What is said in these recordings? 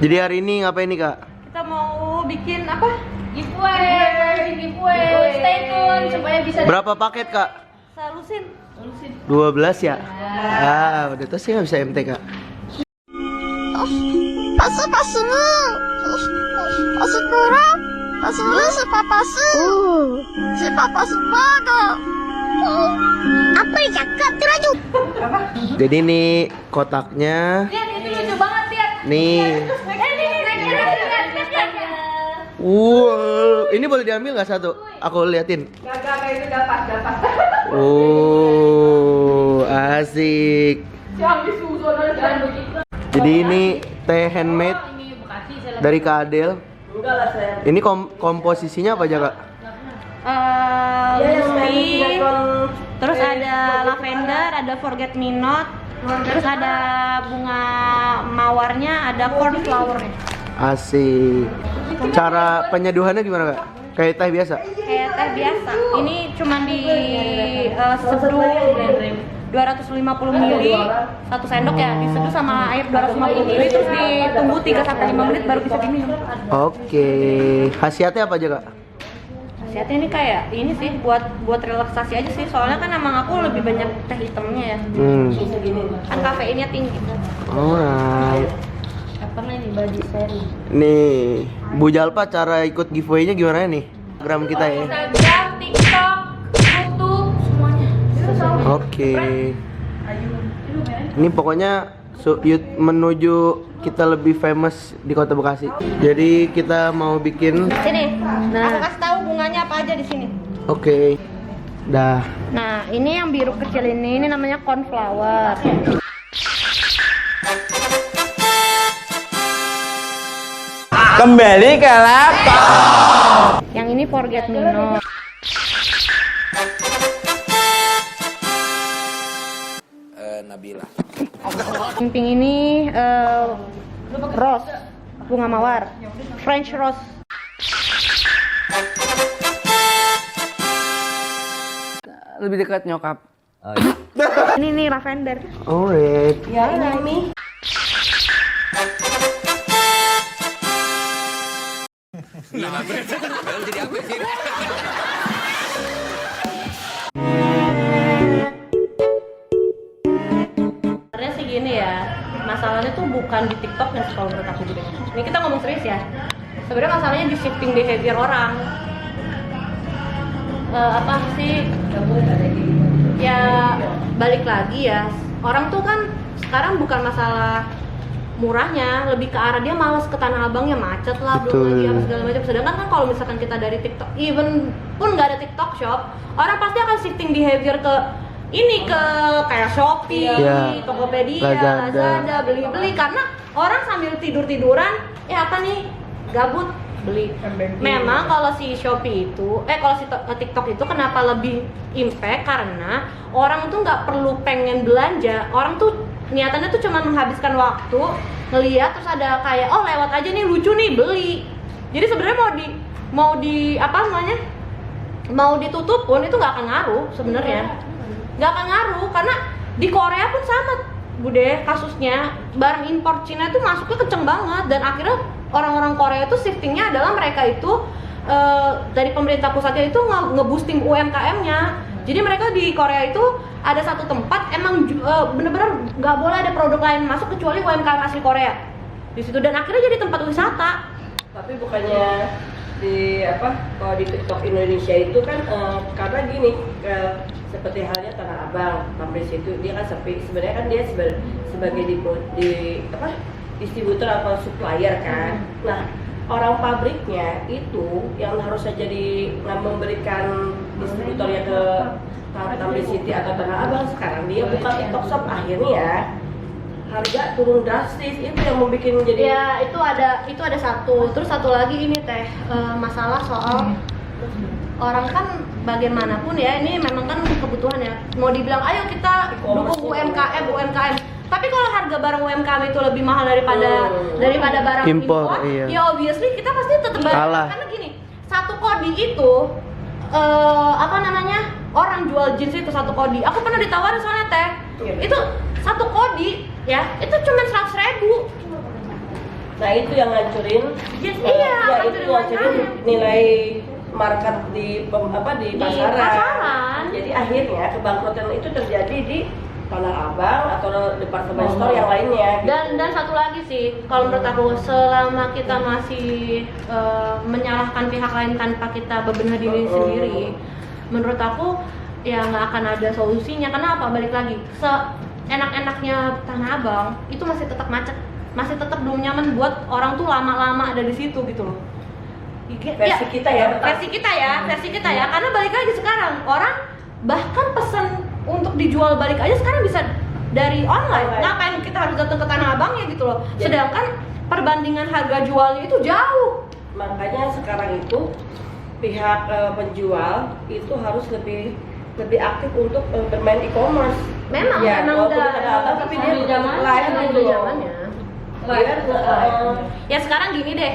Jadi hari ini ngapain nih Kak? Kita mau bikin apa? Giveaway. Stay tune supaya bisa. Berapa paket Kak? Salusin. 12 ya? Ah, udah terus sih nggak bisa MT Kak. Pasu-pasumu. Pasu kurang. Pasu lu sepapasu. Sepapasu baga. Apa yang cakap teraju? Jadi nih kotaknya. Lihat itu lucu banget, lihat. Nih. Wow, ini boleh diambil nggak satu? Aku liatin. Gak itu dapat. Oh, asik. Jadi ini teh handmade dari Kak Adel. Ini komposisinya apa aja Kak? Lemon, terus ada lavender, ada forget me not, terus ada bunga mawarnya, ada cornflowernya. Asik. Cara penyeduhannya gimana Kak? Kayak teh biasa? Kayak teh biasa. Ini cuma di seduh 250 ml, 1 sendok ya, diseduh sama air 250 ml, terus ditunggu 3-5 menit baru bisa diminum. Oke. Khasiatnya apa aja Kak? Khasiatnya ini kayak ini sih buat relaksasi aja sih, soalnya kan emang aku lebih banyak teh hitamnya ya. Kan kafeinnya tinggi. Alright. Apa nih body seri? Nih, Bu Jalpa cara ikut giveaway-nya gimana nih? Instagram kita ya. Instagram, TikTok, YouTube, semuanya. Oke. Ini pokoknya menuju kita lebih famous di Kota Bekasi. Jadi kita mau bikin. Sini. Nah, aku kasih tahu bunganya apa aja di sini. Oke. Dah. Nah, ini yang biru kecil ini namanya cornflower. Kembali ke laptop. Yang ini forget me not. Nabila. Pink ini rose, bunga mawar, French rose. Lebih dekat nyokap. Ini nih lavender. Alright. Ya, ini. Sebenarnya sih gini ya, masalahnya tuh bukan di TikToknya sih kalau menurut aku gitu. Ini kita ngomong serius ya. Sebenarnya masalahnya di shifting behavior orang. Apa sih? Ya balik lagi ya. Orang tuh kan sekarang bukan masalah murahnya, lebih ke arah dia malas ke Tanah Abangnya, macet lah, belum lagi apa segala macam. Sedangkan kan kalau misalkan kita dari TikTok, even pun nggak ada TikTok shop, orang pasti akan shifting behavior ke ini, ke kayak Shopee, Tokopedia, Lazada, beli-beli, karena orang sambil tidur-tiduran, apa nih, gabut, beli. Memang kalau si Shopee itu, kalau si TikTok itu kenapa lebih impact, karena orang tuh nggak perlu pengen belanja, orang tuh niatannya tuh cuma menghabiskan waktu, ngeliat terus ada kayak lewat aja nih lucu nih beli. Jadi sebenarnya mau ditutup pun itu nggak akan ngaruh sebenarnya, nggak akan ngaruh karena di Korea pun sama Bude kasusnya, barang impor Cina itu masuknya kenceng banget dan akhirnya orang-orang Korea itu shiftingnya adalah mereka itu dari pemerintah pusatnya itu nge-boosting UMKM-nya. Jadi mereka di Korea itu ada satu tempat emang bener-bener nggak boleh ada produk lain masuk kecuali UMKM asli Korea di situ, dan akhirnya jadi tempat wisata. Tapi bukannya kalau di TikTok Indonesia itu kan karena gini, seperti halnya Tanah Abang, Pampres itu dia kan sepi. Sebenarnya kan dia sebagai distributor atau supplier kan. Nah, orang pabriknya itu yang harusnya jadi memberikan distributornya ke Tamrin City atau Tanah Abang, sekarang dia buka TikTok shop, akhirnya harga turun drastis. Itu yang membuat jadi ya itu ada satu. Terus satu lagi ini teh masalah soal orang kan bagaimanapun ya, ini memang kan kebutuhan ya, mau dibilang ayo kita dukung UMKM, tapi kalau harga barang UMKM itu lebih mahal daripada barang impor, iya. Ya obviously kita pasti tetap kalah. Karena gini, satu kodi itu orang jual jeans itu satu kodi, aku pernah ditawarin soalnya teh, itu satu kodi ya, itu cuma 100.000. Nah itu yang ngancurin, Yes, ya itu ngancurin ngancurin umkm. nilai market di di pasaran. pasaran. Jadi akhirnya kebangkrutan itu terjadi di Tanah Abang atau departemen store yang lainnya. Gitu. Dan satu lagi sih, kalau menurut aku selama kita masih menyalahkan pihak lain tanpa kita bebenah diri sendiri, menurut aku ya nggak akan ada solusinya. Kenapa? Balik lagi, seenak-enaknya Tanah Abang itu masih tetap macet, masih tetap belum nyaman buat orang tuh lama-lama ada di situ gitu loh. Versi kita ya. Versi kita ya. Karena balik lagi sekarang orang bahkan pesan untuk dijual balik aja sekarang bisa dari online. Ngapain kita harus datang ke Tanah Abangnya gitu loh. Sedangkan perbandingan harga jualnya itu jauh. Makanya sekarang itu pihak penjual itu harus lebih aktif untuk bermain e-commerce. Memang walaupun udah Tanah Abang, tapi dia live gitu loh. zamannya. Dia Ya sekarang gini deh.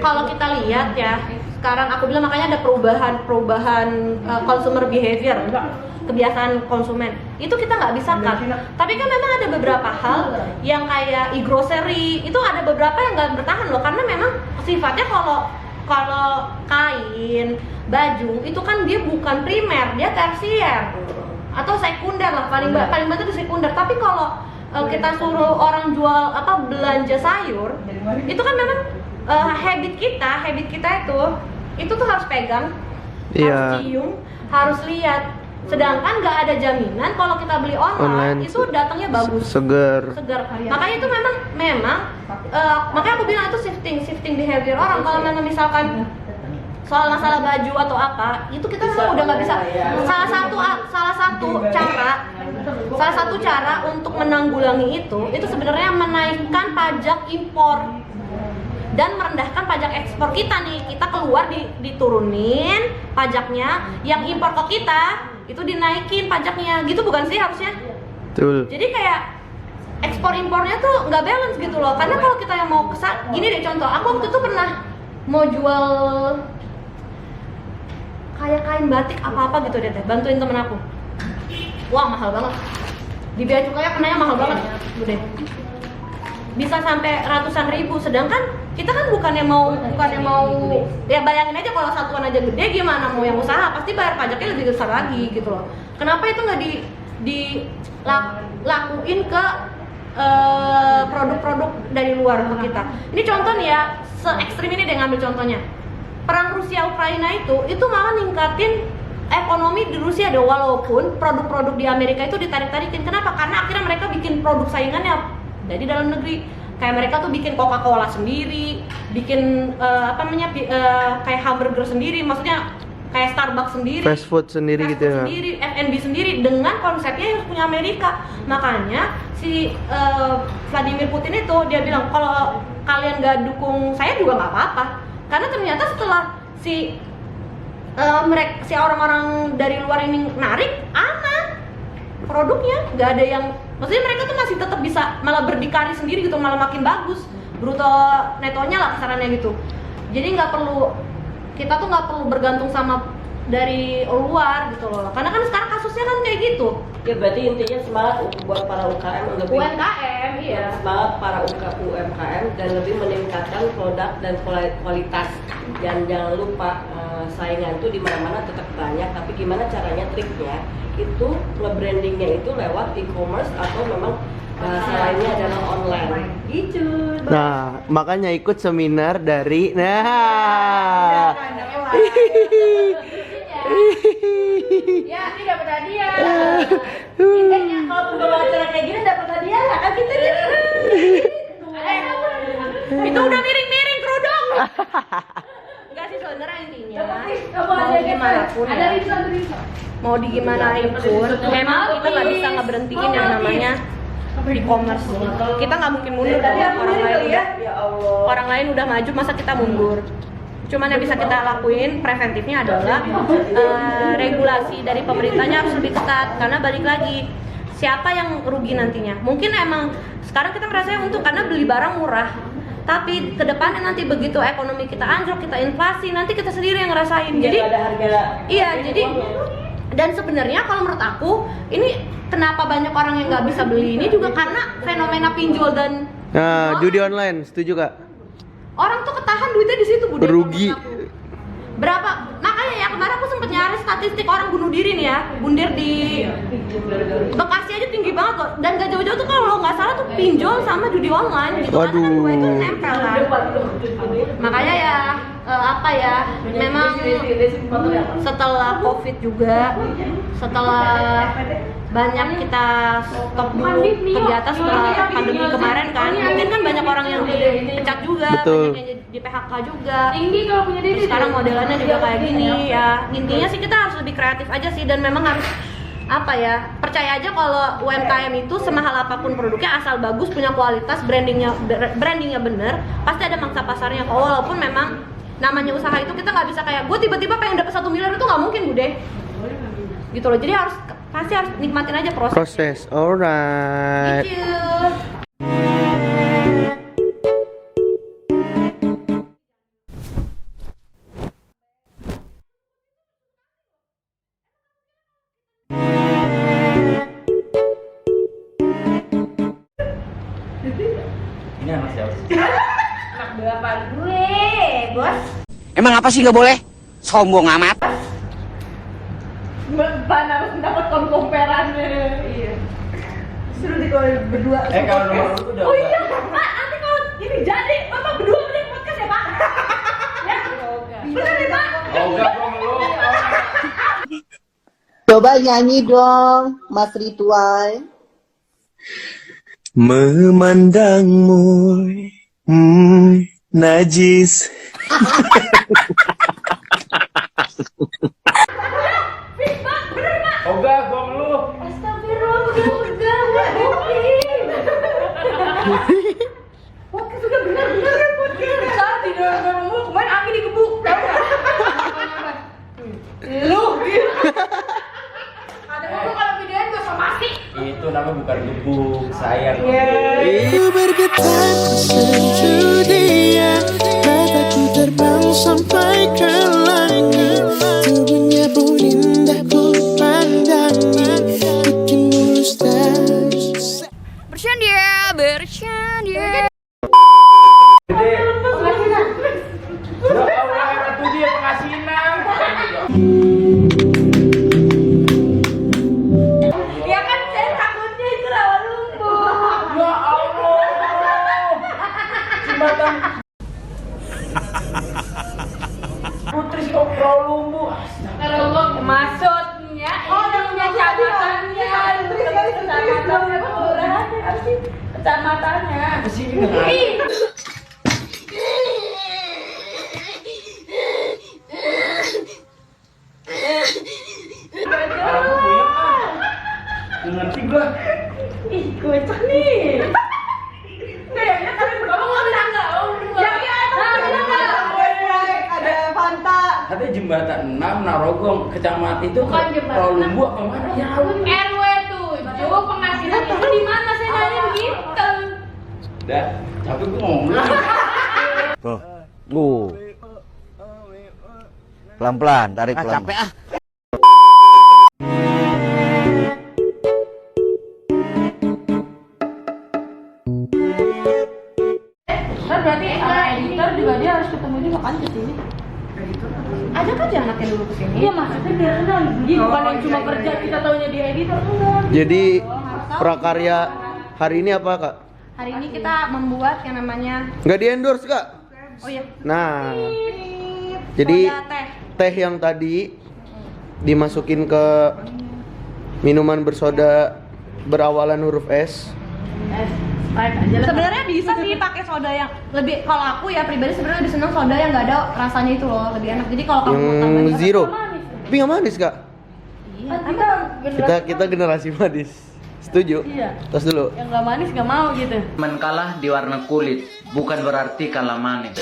Kalau kita lihat ya, sekarang aku bilang makanya ada perubahan consumer behavior, kebiasaan konsumen. Itu kita nggak bisa kan. Tapi kan memang ada beberapa hal yang kayak e-grocery itu ada beberapa yang nggak bertahan loh, karena memang sifatnya kalau kain, baju itu kan dia bukan primer, dia tersier atau sekunder lah, paling banter itu sekunder. Tapi kalau kita suruh orang jual belanja sayur, itu kan memang habit kita itu tuh harus pegang, harus cium, harus lihat. Sedangkan nggak ada jaminan kalau kita beli online itu datangnya bagus, segar. Makanya itu memang makanya aku bilang itu shifting behavior orang. Kalau memang misalkan soal masalah baju atau apa, itu kita memang udah nggak bisa. Salah satu cara untuk menanggulangi itu sebenarnya menaikkan pajak impor dan merendahkan pajak ekspor kita nih. Kita keluar diturunin pajaknya, yang impor ke kita itu dinaikin pajaknya, gitu bukan sih harusnya? Betul. Jadi kayak ekspor impornya tuh nggak balance gitu loh. Karena kalau kita yang mau gini deh contoh, aku waktu itu pernah mau jual kayak kain batik apa gitu deh, bantuin temen aku. Wah mahal banget. Di bea cukainya kenanya mahal banget, gede. Bisa sampai ratusan ribu. Sedangkan kita kan bukannya mau ya bayangin aja kalau satuan aja gede, gimana mau yang usaha pasti bayar pajaknya lebih besar lagi gitu loh. Kenapa itu nggak dilakuin ke produk-produk dari luar ke kita? Ini contoh nih ya, se-ekstrim ini deh ngambil contohnya. Perang Rusia Ukraina itu malah ningkatin ekonomi di Rusia deh, walaupun produk-produk di Amerika itu ditarik-tarikin. Kenapa? Karena akhirnya mereka bikin produk saingannya dari dalam negeri. Kayak mereka tuh bikin Coca-Cola sendiri, bikin kayak hamburger sendiri, maksudnya kayak Starbucks sendiri, Fast food sendiri gitu ya. sendiri, F&B sendiri dengan konsepnya yang punya Amerika. Makanya si Vladimir Putin itu dia bilang kalau kalian gak dukung saya juga nggak apa-apa. Karena ternyata setelah si orang-orang dari luar ini narik, aman produknya, nggak ada yang, maksudnya mereka tuh masih tetap bisa malah berdikari sendiri gitu, malah makin bagus bruto netonya lah kisarannya gitu. Jadi kita tuh nggak perlu bergantung sama dari luar gitu loh, karena kan sekarang kasusnya kan kayak gitu. Ya berarti intinya semangat buat para UMKM lebih UMKM, iya. Semangat para UMKM dan lebih meningkatkan produk dan kualitas. Dan jangan lupa saingan tuh di mana-mana tetap banyak, tapi gimana caranya, triknya itu nge-brandingnya itu lewat e-commerce atau memang selainnya adalah online gitu. Nah, makanya ikut seminar dari Ya, ini dapat hadiah. Kalau pembawa acara kayak gini dapat hadiah lah kan kita nih. Itu udah miring-miring kerudung. Enggak sih, sebenarnya intinya mau gimana pun ya, mau digimanain pun memang kita nggak bisa ngeberhentiin yang namanya e-commerce. Kita nggak mungkin mundur dong, orang lain udah maju, masa kita mundur? Cuman yang bisa kita lakuin preventifnya adalah regulasi dari pemerintahnya harus lebih ketat. Karena balik lagi, siapa yang rugi nantinya? Mungkin emang sekarang kita merasa untung karena beli barang murah, tapi kedepannya nanti begitu ekonomi kita anjlok, kita inflasi, nanti kita sendiri yang ngerasain. Jadi ada harga. Iya, jadi dan sebenarnya kalau menurut aku ini kenapa banyak orang yang nggak bisa beli ini juga karena fenomena pinjol dan Nah, judi online, setuju Kak? Orang tuh ketahan duitnya di situ, Bude. Rugi. Berapa? Makanya ya kemarin aku sempet nyari statistik orang bunuh diri nih ya, bundir di Bekasi aja tinggi banget loh. Dan gak jauh-jauh tuh kalau nggak salah tuh pinjol sama judi online gitu. Karena kan dua itu nempel kan. Makanya ya apa ya, memang setelah COVID juga, setelah banyak kita stop dulu kegiatan setelah pandemi kemarin kan, mungkin kan banyak orang yang dipecat juga, Betul. banyak yang di PHK juga. Terus sekarang modelannya juga kayak gini ya. Intinya sih kita harus lebih kreatif aja sih, dan memang harus apa ya, percaya aja kalau UMKM itu semahal apapun produknya, asal bagus, punya kualitas, brandingnya bener, pasti ada mangsa pasarnya kok. Walaupun memang namanya usaha itu kita nggak bisa kayak gue tiba-tiba pengen dapet 1 miliar, itu nggak mungkin Bude, gitu loh. Jadi pasti harus nikmatin aja proses. Alright. Thank you. Ini anak siapa? Anak bapak gue, bos. Emang apa sih nggak boleh? Sombong amat. Ban harus dapat komperannya. Iya. Suruh di berdua. Kalau nomor lu udah. Oh iya, Pak. Nanti kalau ini jadi, Bapak berdua bikin podcast ya, Pak. Ya. Benar nih, Pak. Enggak dong lu. Coba nyanyi dong, Mas Ritual. Memandangmu, najis. Enggak, gua lu. Astagfirullah, udah booking. Podcast sudah benar-benar podcast. Saat tidak ngomong, kemarin Ami digebuk, tahu nggak? Lu. Ada ngomong kalau videonya gak somasi. Itu namanya bukan gebuk, sayang. Ku bergetar tersenyum dia, mataku terbang sampai ke langit. Tubuhnya pun indah ku pandangi, bikin mulus terus. Bercanda, bercanda. Gede. Udah Allah, ratu dia pengasinan. Ya kan saya takutnya itu rawa lumpuh. Ya Allah. Jembatan. Putri Kopro Lumbu. Maksudnya ini punya kecamatannya, bukan kecamatannya, kelurahannya, apa sih? Kecamatannya. Apa sih ini? Ngerti gua. Ih, kocak nih. Kayaknya kalian berdua mau bilang nggak? Ada Fanta. Katanya jembatan 6 Narogong, kecamatan itu Bukan jembatan Pulau Lumbu apa mana? Ya Allah. RW 7 penghasilan itu di mana saya nanya begitu? Dah, tapi gua ngomong. Pelan-pelan, tarik pelan. Capek ah. Kan berarti editor juga dia harus ketemu juga kan ke sini. Ajak aja anaknya dulu ke sini. Iya, maksudnya dia kenal. Jadi bukan yang cuma kerja kita taunya dia editor, enggak. Jadi prakarya hari ini apa Kak? Hari ini kita membuat yang namanya, Nggak di endorse Kak? oh iya, Nah, jadi soda teh. teh yang tadi dimasukin ke minuman bersoda berawalan huruf S. Sebenarnya bisa sih pakai soda yang lebih, kalau aku ya pribadi sebenarnya lebih seneng soda yang nggak ada rasanya itu loh, lebih enak. Jadi kalau kamu mau Yang tambahin zero. Tapi nggak manis Kak. iya, Kita generasi manis. Setuju? Iya. Tos dulu. Yang nggak manis nggak mau gitu. Menkalah di warna kulit, bukan berarti kalah manis.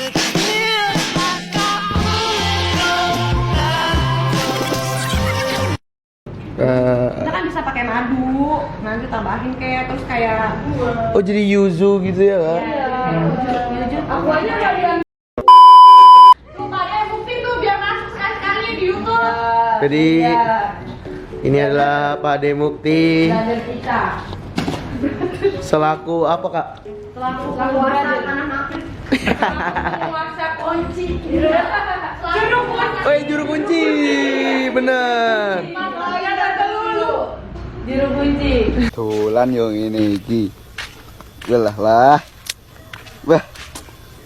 kita kan bisa pakai madu, nanti tambahin kayak terus kayak Oh jadi yuzu gitu ya Kak? Aku aja nggak yang tuh ada yang bukti tuh biar masuk sekali-sekali di YouTube. Jadi ini adalah Pak Ade Mukti Dan kita selaku apa Kak? puasa tanah Afrika. Puasa kunci. Juru kunci. Oh, juru kunci. Bener. Juru kunci. Tulan yang ini iki. Lah. Wah.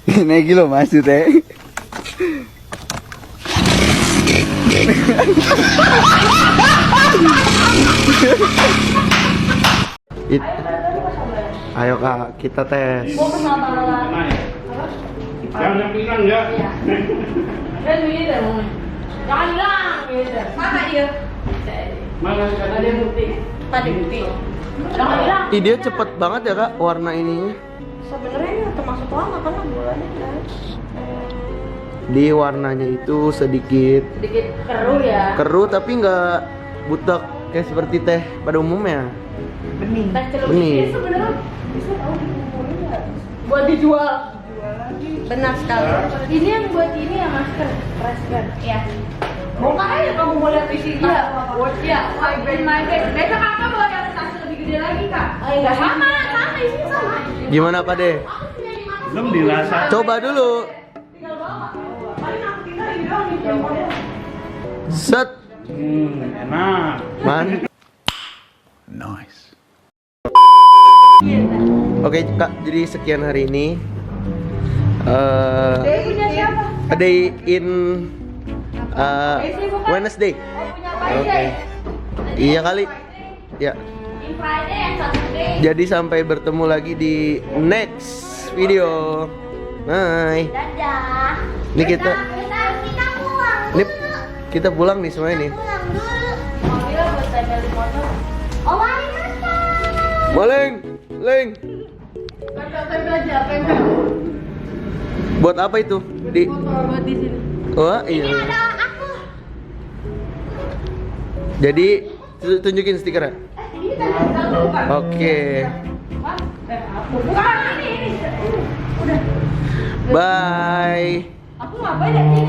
Ini iki lho maksudnya. Ayo Kak, kita tes. Jangan bilang ya. Kan gitu. Jangan bilang gitu. Mana dia? Mana Ada bukti. Tadi bukti. Jangan bilang. Ide cepet banget ya Kak, warna ininya. Sebenarnya ini termasuk lama karena bulannya kan. Di warnanya itu sedikit Keruh ya. keruh tapi nggak butek kayak seperti teh pada umumnya. Teh celup Bening. ini sebenarnya bisa tahu dikumpulin nggak? Buat dijual. Benar sekali. Ini yang buat ini ya masker, masker. Ya. Bongkar aja kamu mau lihat isinya. Ya, vibrate my face. Besok kakak bawa yang tas lebih gede lagi kak. Enggak sama isinya sama. Gimana Pak De? belum dirasa. Coba dulu. Set. Enak. Man. Nice. Oke Kak, jadi sekian hari ini. Punya siapa? A day in Wednesday. Oke. Iya kali. Ya. In Friday and Saturday. Jadi sampai bertemu lagi di next video. Bye. Dadah. Ini kita pulang. ini kita pulang nih semua ini. Pulang dulu. Mobil buat tempel di motor. Oh, Maleng, Leng. tempel aja, tempel. Buat apa itu? Di Buat di sini. Oh, iya. Ada aku. Jadi tunjukin stikernya. Ini tadi bukan. Oke. Bukan ini. Udah. Bye. Aku ngapain ya ini?